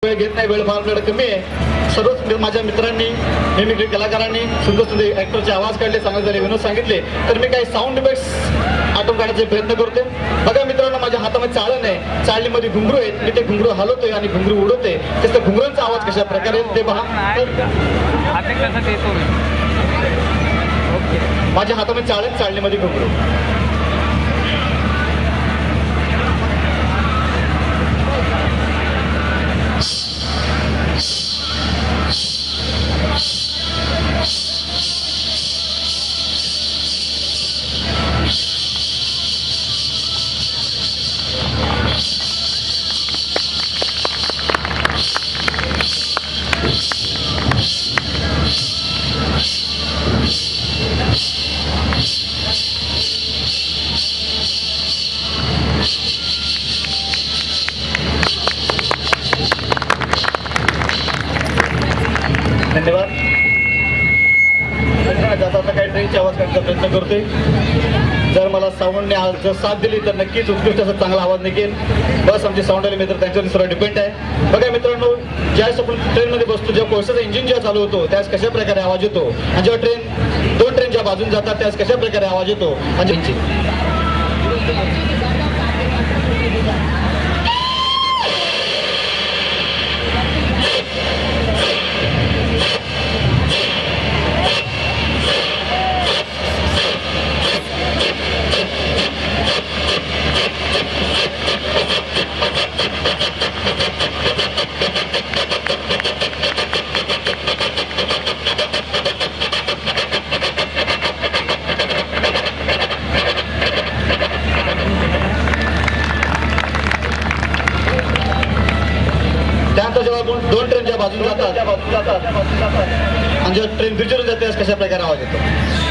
वेळ घेत नाही, वेळ फार वेळ कमी आहे. सर्वच माझ्या मित्रांनी मिमिक्री कलाकारांनी सुंदर सुंदर ऍक्टरचे आवाज काढले, चांगले झाले, विनोद सांगितले. तर मी काही साऊंड इफेक्ट्स आटून काढण्याचा प्रयत्न करते. बघा मित्रांनो, माझ्या हातामध्ये चाळण आहे, चाळणीमध्ये घुंगरू आहेत. मी ते घुंगरू हलवतोय आणि घुंगरू उडवते. त्याचा घुंगरूंचा आवाज कशा प्रकारे ते पहा. माझ्या हातामध्ये चाळण, चाळणीमध्ये घुंगरू. धन्यवाद. जाता आता काही ट्रेनची आवाज काढण्याचा प्रयत्न करतोय. जर मला साऊंडने जर साथ दिली तर नक्कीच उत्कृष्ट असा चांगला आवाज निघेल. बस आमचे साऊंड वाले मित्र त्यांच्यावर सर्व डिपेंड आहे. बघा मित्रांनो, ज्यावेळेस आपण ट्रेनमध्ये बसतो, जेव्हा कोळशाचा इंजिन जेव्हा चालू होतो त्यावेळेस कशा प्रकारे आवाज येतो, आणि जेव्हा दोन ट्रेन ज्या बाजून जातात त्यावेळेस कशा प्रकारे आवाज येतो. आणि त्यानंतर जेव्हा दोन ट्रेन ज्या बाजून जातात आणि जेव्हा ट्रेन ब्रिजवरून जाते कशा प्रकारे आवाज येतो.